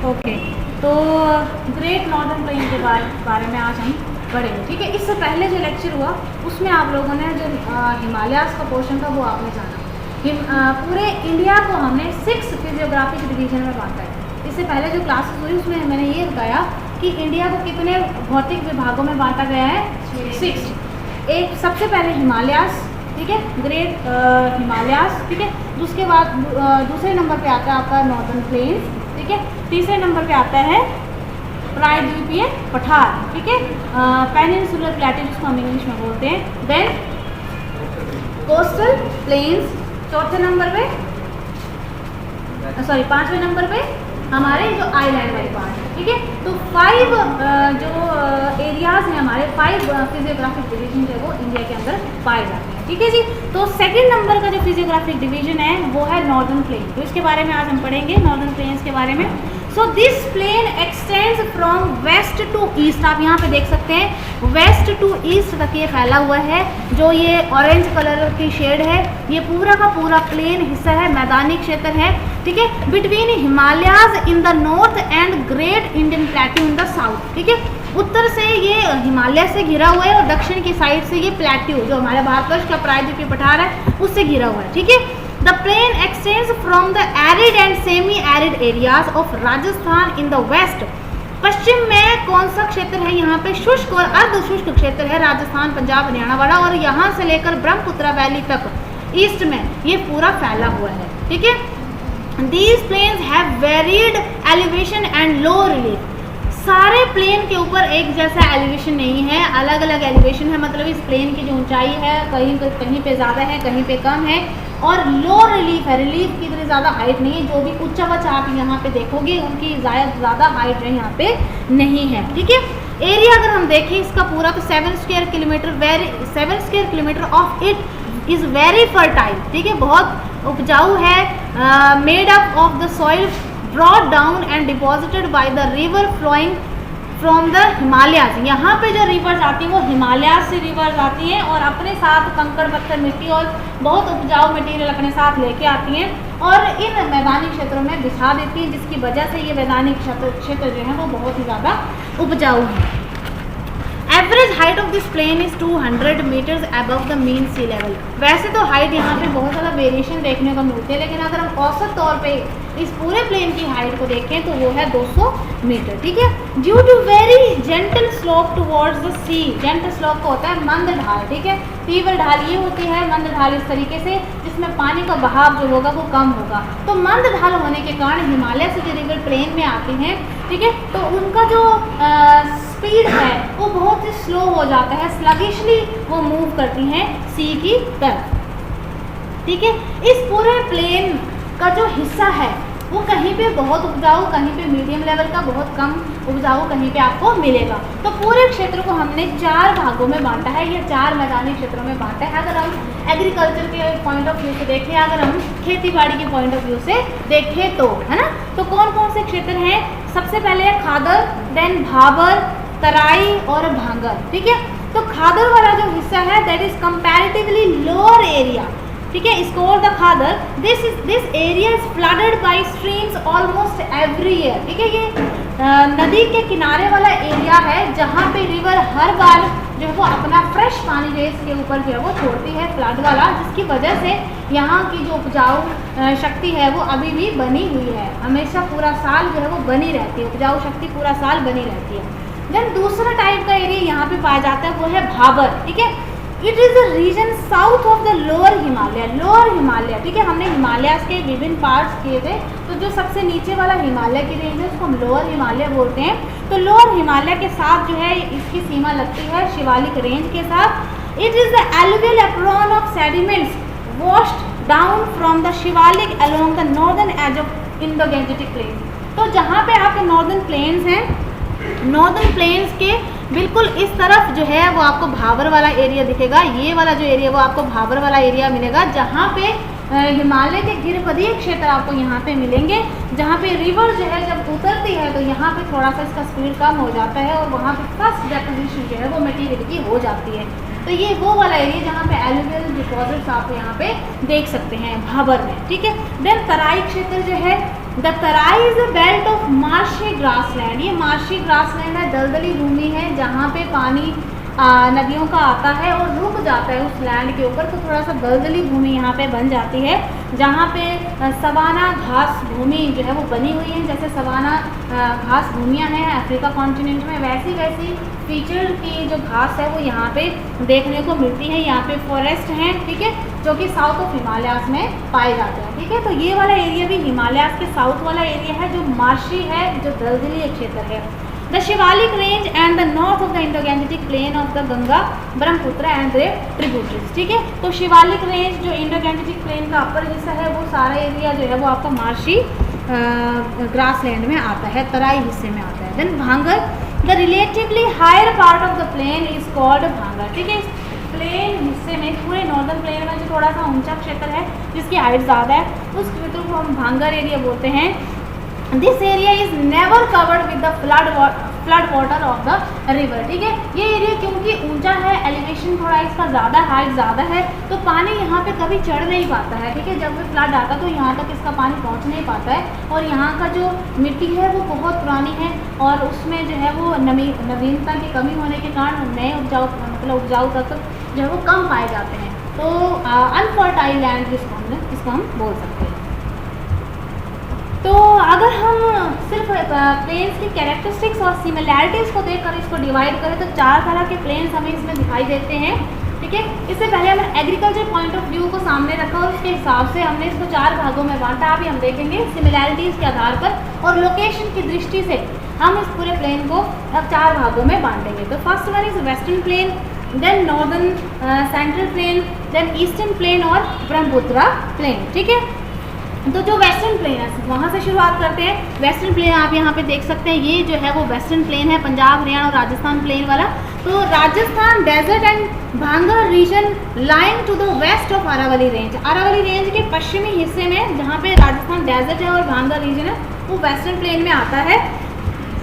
Okay, तो great northern plain के बारे में आज हम पढ़ेंगे, ठीक है। इससे पहले जो लेक्चर हुआ उसमें आप लोगों ने जो हिमालयाज़ का पोर्शन था वो आपने जाना। पूरे इंडिया को हमने 6 फिजियोग्राफिक डिवीजन में बांटा है। इससे पहले जो क्लासेस हुई उसमें मैंने ये बताया कि इंडिया को कितने भौतिक विभागों में बांटा गया है, 6। एक सबसे पहले हिमालयाज़, ठीक है, ग्रेट हिमालयाज़, ठीक है। उसके बाद दूसरे नंबर पे आता है आपका नॉर्दर्न प्लेन्स, ठीक है। तीसरे नंबर पे आता है प्रायद्वीपीय पठार, ठीक है, पेनिनसुलर प्लेटू जिसको हम इंग्लिश में बोलते हैं। देन कोस्टल प्लेन्स चौथे नंबर पे, सॉरी 5वें नंबर पे हमारे जो आइलैंड वाली पार्ट है, ठीक है। तो 5 जो एरियाज हैं हमारे, 5 फिजियोग्राफिक डिवीजन है वो इंडिया के अंदर पाए जाते हैं, ठीक है जी। तो सेकंड नंबर का जो फिजियोग्राफिक डिवीजन है वो है नॉर्दर्न प्लेन। तो इसके बारे में आज हम पढ़ेंगे नॉर्दर्न प्लेन्स के बारे में। So this plain extends from west to east. आप यहाँ पे देख सकते हैं वेस्ट टू ईस्ट तक ये फैला हुआ है। जो ये ऑरेंज कलर की शेड है ये पूरा का पूरा प्लेन हिस्सा है, मैदानी क्षेत्र है, ठीक है। Between Himalayas in the north and great Indian प्लेटू in the south, ठीक है। उत्तर से ये हिमालय से घिरा हुआ है और दक्षिण की साइड से ये प्लेट्यू जो हमारे भारतवर्ष का प्रायद्वीपीय पठार है उससे घिरा हुआ है, ठीक है। The plain extends from the arid and semi arid areas of Rajasthan in the west. पश्चिम में कौन सा क्षेत्र है, यहाँ पे शुष्क और अर्ध शुष्क क्षेत्र है, राजस्थान, पंजाब, हरियाणा वाला, और यहाँ से लेकर ब्रह्मपुत्र वैली तक ईस्ट में ये पूरा फैला हुआ है, ठीक है। These plains have varied elevation and low relief। सारे प्लेन के ऊपर एक जैसा एलिवेशन नहीं है, अलग अलग एलिवेशन है। मतलब इस प्लेन की जो ऊंचाई है कहीं पे ज़्यादा है, कहीं पे कम है, और लो रिलीफ है। रिलीफ की इतनी ज़्यादा हाइट नहीं है। जो भी उच्च वच आप यहाँ पे देखोगे उनकी ज़्यादा हाइट जो यहाँ पे नहीं है, ठीक है। एरिया अगर हम देखें इसका पूरा तो 7 square kilometre of it is very fertile, ठीक है, बहुत उपजाऊ है। Made up of the soil brought down and deposited by the river flowing from the Himalayas। यहाँ पे जो रिवर्स आती हैं वो हिमालय से रिवर्स आती हैं और अपने साथ कंकड़ पत्थर मिट्टी और बहुत उपजाऊ मटेरियल अपने साथ लेके आती हैं और इन मैदानी क्षेत्रों में बिछा देती हैं, जिसकी वजह से ये मैदानी क्षेत्र जो है वो बहुत ही ज़्यादा उपजाऊ है। Average height of this plain is 200 metres above the mean sea level. वैसे तो हाइट यहाँ पे बहुत ज़्यादा वेरिएशन देखने को मिलती है, लेकिन अगर हम औसत तौर पे इस पूरे प्लेन की हाइट को देखें तो वो है 200 मीटर, ठीक है। Due to very gentle slope towards the sea. Gentle slope को होता है मंद ढाल, ठीक है। तीव्र ढाल ये होती है मंद ढाल इस तरीके से जिसमें पानी का बहाव जो होगा वो कम होगा। तो मंद ढाल होने के कारण हिमालय से जो रिवर प्लेन में आते हैं, ठीक है, तो उनका जो स्पीड है वो बहुत ही स्लो हो जाता है, स्लगिशली वो मूव करती हैं सी की तरफ, ठीक है। इस पूरे प्लेन का जो हिस्सा है वो कहीं पे बहुत उपजाऊ, कहीं पे मीडियम लेवल का, बहुत कम उपजाऊ कहीं पे आपको मिलेगा। तो पूरे क्षेत्र को हमने 4 भागों में बांटा है, या 4 मैदानी क्षेत्रों में बांटा है। अगर हम एग्रीकल्चर के पॉइंट ऑफ व्यू से देखें, अगर हम खेती बाड़ी के पॉइंट ऑफ व्यू से देखें तो, है ना, तो कौन कौन से क्षेत्र हैं? सबसे पहले है खादर, देन भाबर, तराई और भांगर, ठीक है। तो खादर वाला जो हिस्सा है that is comparatively lower area, ठीक है, is called the khadar. This area is flooded by streams almost every year, ठीक है। ये नदी के किनारे वाला एरिया है जहाँ पे रिवर हर बार जो है वो अपना फ्रेश पानी जो इसके ऊपर जो है वो छोड़ती है, फ्लड वाला, जिसकी वजह से यहाँ की जो उपजाऊ शक्ति है वो अभी भी बनी हुई है, हमेशा पूरा साल जो है वो बनी रहती है, उपजाऊ शक्ति पूरा साल बनी रहती है। देन दूसरा टाइप का एरिया यहाँ पे पाया जाता है वो है भाबर, ठीक है। It is the region south of the lower Himalaya, ठीक है। हमने हिमालय के विभिन्न पार्ट्स किए थे, तो जो सबसे नीचे वाला हिमालय की रेंज है उसको हम लोअर हिमालय बोलते हैं। तो लोअर हिमालय के साथ जो है इसकी सीमा लगती है शिवालिक रेंज के साथ। It is the alluvial apron of sediments washed down from the Shivalik along the northern edge of Indo-Gangetic plain. तो जहाँ पे आपके नॉर्दर्न प्लेन्स हैं, नॉर्दर्न प्लेन्स के बिल्कुल इस तरफ जो है वो आपको भाबर वाला एरिया दिखेगा। ये वाला जो एरिया वो आपको भाबर वाला एरिया मिलेगा, जहाँ पे हिमालय के गिरपदीय क्षेत्र आपको यहाँ पे मिलेंगे, जहाँ पे रिवर जो है जब उतरती है तो यहाँ पे थोड़ा सा इसका स्पीड कम हो जाता है और वहाँ पे फर्स्ट डेपोजिशन जो है वो मटीरियल की हो जाती है। तो ये वो वाला एरिया जहाँ पे एलुवियल डिपॉजिट्स आप यहाँ पे देख सकते हैं भाबर में, ठीक है। देन तराई क्षेत्र जो है the Terai is a belt of marshy grassland, ये मार्शी ग्रासलैंड है, दलदली भूमि है जहाँ पे पानी नदियों का आता है और रुक जाता है उस लैंड के ऊपर, तो थोड़ा सा दलदली भूमि यहाँ पे बन जाती है, जहाँ पे सवाना घास भूमि जो है वो बनी हुई है। जैसे सवाना घास भूमियाँ हैं अफ्रीका कॉन्टिनेंट में, वैसी वैसी फीचर की जो घास है वो यहाँ पे देखने को मिलती है। यहाँ पे फॉरेस्ट हैं, ठीक है, जो कि साउथ ऑफ हिमालयाज में पाए जाते हैं, ठीक है। तो ये वाला एरिया भी हिमालयाज के साउथ वाला एरिया है जो मार्शी है, जो दलदली क्षेत्र है। The Shivalik range and the north of the Indo-Gangetic plain of the Ganga Brahmaputra and their tributaries, ठीक है। तो शिवालिक रेंज जो इंडो-गैंजेटिक प्लेन का अपर हिस्सा है वो सारा एरिया जो है वो आपका मार्शी ग्रासलैंड में आता है, तराई हिस्से में आता है। Then Bhangar, the relatively higher part of the plain is called Bhangar, ठीक है। प्लेन हिस्से में, पूरे नॉर्दर्न प्लेन में जो थोड़ा सा ऊंचा क्षेत्र है जिसकी हाइट ज़्यादा है, उस क्षेत्र को हम भांगर एरिया बोलते हैं। This area is never covered with the flood water of the river, ठीक है। ये एरिया क्योंकि ऊंचा है, एलिवेशन थोड़ा इसका ज़्यादा, हाइट ज़्यादा है, तो पानी यहाँ पे कभी चढ़ नहीं पाता है, ठीक है। जब भी फ्लड आता तो यहाँ तक इसका पानी पहुँच नहीं पाता है, और यहाँ का जो मिट्टी है वो बहुत पुरानी है और उसमें जो है वो नवीनता की कमी होने के कारण नए उपजाऊ तत्व जो है वो कम पाए जाते हैं। तो अनफर्टाइल लैंड जिसको हम बोल सकते हैं। तो अगर हम सिर्फ प्लेन्स की कैरेक्टरिस्टिक्स और सिमिलैरिटीज़ को देखकर इसको डिवाइड करें तो 4 तरह के प्लेन्स हमें इसमें दिखाई देते हैं, ठीक है। इससे पहले हमने एग्रीकल्चर पॉइंट ऑफ व्यू को सामने रखा और उसके हिसाब से हमने इसको 4 भागों में बांटा। अभी हम देखेंगे सिमिलैरिटीज़ के आधार पर और लोकेशन की दृष्टि से हम इस पूरे प्लेन को अब 4 भागों में बांटेंगे। तो first one is western plain, then northern central plain, then eastern plain और ब्रह्मपुत्र प्लेन, ठीक है। तो जो वेस्टर्न प्लेन है वहाँ से शुरुआत करते हैं। वेस्टर्न प्लेन आप यहाँ पे देख सकते हैं, ये जो है वो वेस्टर्न प्लेन है, पंजाब हरियाणा और राजस्थान प्लेन वाला। तो Rajasthan desert and Bhangar region lying to the west of Aravali range, Aravali range के पश्चिमी हिस्से में जहाँ पे राजस्थान डेजर्ट है और भांगर रीजन है वो वेस्टर्न प्लेन में आता है।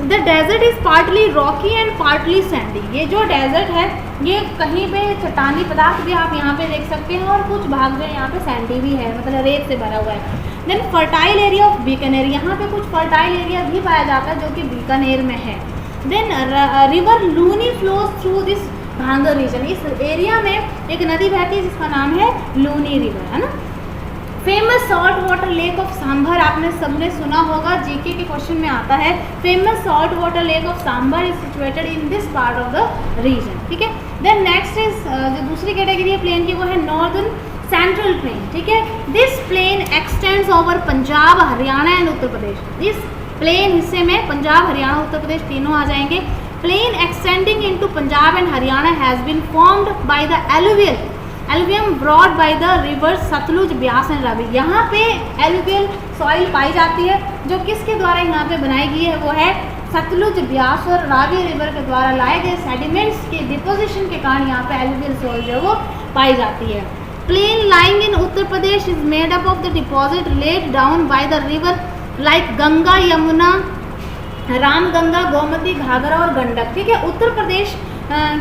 The desert is partly rocky and partly sandy, ये जो डेजर्ट है ये कहीं पे चट्टानी पदार्थ भी आप यहाँ पे देख सकते हैं और कुछ भाग जो यहाँ पे सैंडी भी है, मतलब रेत से भरा हुआ है। Then fertile area of Bikaner, यहाँ पे कुछ फर्टाइल एरिया भी पाया जाता है जो कि बीकानेर में है। Then river Luni flows through this Bhangar region, इस एरिया में एक नदी बहती है जिसका नाम है लूनी रिवर, है ना। Famous salt water lake of sambar, आपने सबने सुना होगा, जीके के क्वेश्चन में आता है। Famous salt water lake of Sambhar is situated in this part of the region, ठीक है। देन नेक्स्ट इज जो दूसरी कैटेगरी है प्लेन की वो है नॉर्दर्न सेंट्रल प्लेन, ठीक है। This plain extends over Punjab Haryana and Uttar Pradesh, इस प्लेन हिस्से में पंजाब हरियाणा उत्तर प्रदेश तीनों आ जाएंगे। Plain extending into Punjab and Haryana has been formed by the alluvium brought by the river Sutlej, Beas and Ravi. यहाँ पे एलुवियल सॉइल पाई जाती है जो किसके द्वारा यहाँ पे बनाई गई है, वो है सतलुज, ब्यास और रावी रिवर के द्वारा लाए गए सेडिमेंट्स के डिपोजिशन के कारण यहाँ पे एलुवियल सॉइल जो है वो पाई जाती है। Plain lying in Uttar Pradesh is made up of the deposit laid down by the river like Ganga, Yamuna, Ramganga, Gomti, Ghaghara और गंडक, ठीक है। उत्तर प्रदेश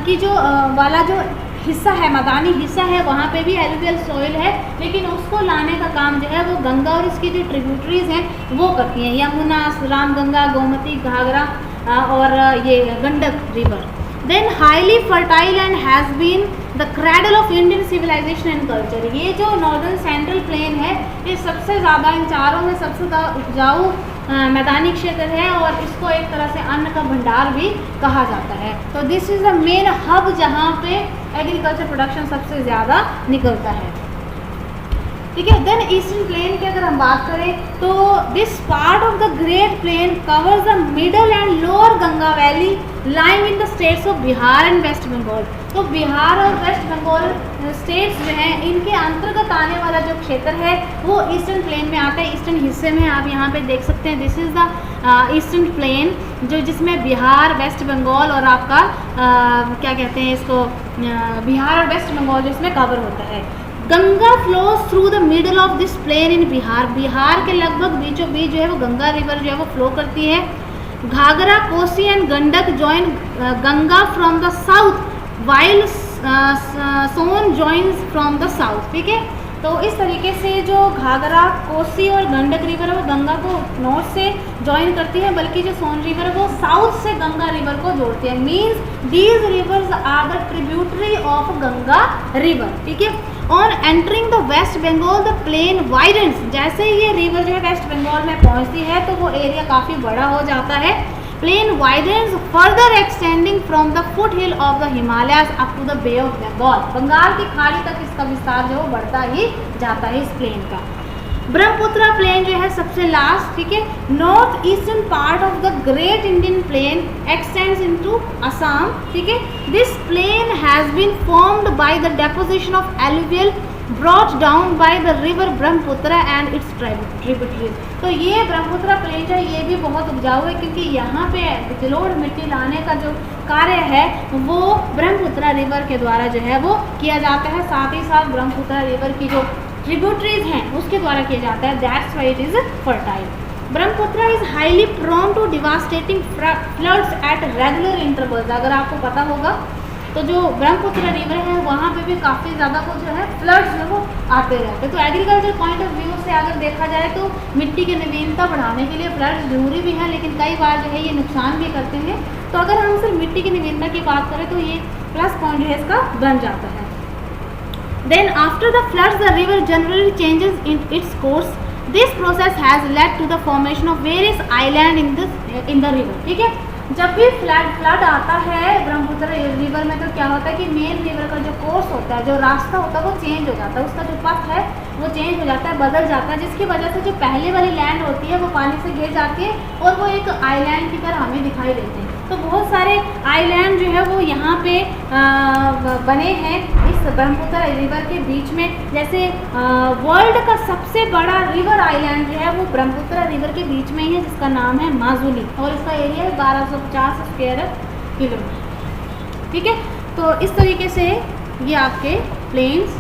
की जो वाला जो हिस्सा है, मैदानी हिस्सा है, वहाँ पे भी एलुवियल सॉइल है, लेकिन उसको लाने का काम जो है वो गंगा और इसकी जो ट्रिब्यूटरीज हैं वो करती हैं, यमुना, रामगंगा, गोमती, घाघरा और ये Gandak river. Then highly fertile and has been the cradle of Indian civilisation and culture, ये जो नॉर्दर्न सेंट्रल प्लेन है ये सबसे ज़्यादा, इन चारों में सबसे ज़्यादा उपजाऊ मैदानी क्षेत्र है और इसको एक तरह से अन्न का भंडार भी कहा जाता है। तो this is the main hub जहाँ पे एग्रीकल्चर प्रोडक्शन सबसे ज़्यादा निकलता है, ठीक है। देन ईस्टर्न प्लेन की अगर हम बात करें तो this part of the great plain covers the middle and lower Ganga valley lying in the states of Bihar and West Bengal. तो बिहार और वेस्ट बंगाल स्टेट्स जो हैं इनके अंतर्गत आने वाला जो क्षेत्र है वो ईस्टर्न प्लेन में आता है। ईस्टर्न हिस्से में आप यहाँ पे देख सकते हैं, this is the eastern plane जो जिसमें बिहार, वेस्ट बंगाल और आपका क्या कहते हैं इसको, बिहार और वेस्ट बंगाल जो इसमें कवर होता है। Ganga flows through the middle of this plain in Bihar, Bihar के लगभग बीचों बीच जो है वो गंगा रिवर जो है वो फ्लो करती है। Ghaghara, Kosi and Gandak join Ganga from the south while Son joins from the south, ठीक है। तो इस तरीके से जो घाघरा, कोसी और गंडक रिवर है वो गंगा को नॉर्थ से ज्वाइन करती है, बल्कि जो सोन रिवर है वो साउथ से गंगा रिवर को जोड़ती है। Means these rivers are the tributary of Ganga river, ठीक है। On entering the west Bengal the plain widens, जैसे ही ये रिवर जो है वेस्ट बंगाल में पहुंचती है तो वो एरिया काफ़ी बड़ा हो जाता है। Plain widens further extending from the foot hill of the Himalayas up to the bay of Bengal, Bengal की खाड़ी तक इसका विस्तार जो है वो बढ़ता ही जाता है इस प्लेन का। ब्रह्मपुत्र प्लेन जो है सबसे लास्ट, ठीक है। North eastern part of the great Indian plain extends into Assam, ठीक है। This plain has been formed by the deposition of alluvial brought down by the river Brahmaputra and its tributaries. तो ये ब्रह्मपुत्र प्लेन जो है ये भी बहुत उपजाऊ है, क्योंकि यहाँ पे जलोढ़ मिट्टी लाने का जो कार्य है वो ब्रह्मपुत्र रिवर के द्वारा जो है वो किया जाता है। साथ ही साथ ब्रह्मपुत्र रिवर की जो ट्रिब्यूटरीज हैं उसके द्वारा किया जाता है। That's why it is fertile. Brahmaputra is highly prone to devastating floods at regular intervals. अगर आपको पता होगा तो जो ब्रह्मपुत्र रिवर है वहाँ पे भी काफ़ी ज़्यादा वो जो है फ्लड्स जो वो आते रहते हैं। तो एग्रीकल्चर पॉइंट ऑफ व्यू से अगर देखा जाए तो मिट्टी की नवीनता बढ़ाने के लिए फ्लड्स जरूरी भी है, लेकिन कई बार जो है ये नुकसान भी करते हैं। तो अगर हम सिर्फ मिट्टी की नवीनता की बात करें तो ये प्लस पॉइंट जो है इसका बन जाता है। Then after the floods the river generally changes in its course. This process has led to the formation of various islands in the river, ठीक है। जब भी फ्लड आता है ब्रह्मपुत्र रिवर में तो क्या होता है कि मेन रिवर का जो कोर्स होता है, जो रास्ता होता है वो चेंज हो जाता है, उसका जो पथ है वो चेंज हो जाता है, बदल जाता है, जिसकी वजह से जो पहले वाली लैंड होती है वो पानी से घिर जाती है और वो एक आइलैंड की तरह हमें दिखाई देते हैं। तो बहुत सारे आइलैंड जो है वो यहाँ पे बने हैं इस ब्रह्मपुत्र रिवर के बीच में। जैसे वर्ल्ड का सबसे बड़ा रिवर आइलैंड जो है वो ब्रह्मपुत्र रिवर के बीच में ही है, जिसका नाम है माजुली, और इसका एरिया है 1250 स्क्वायर किलोमीटर, ठीक है। तो इस तरीके से ये आपके प्लेन्स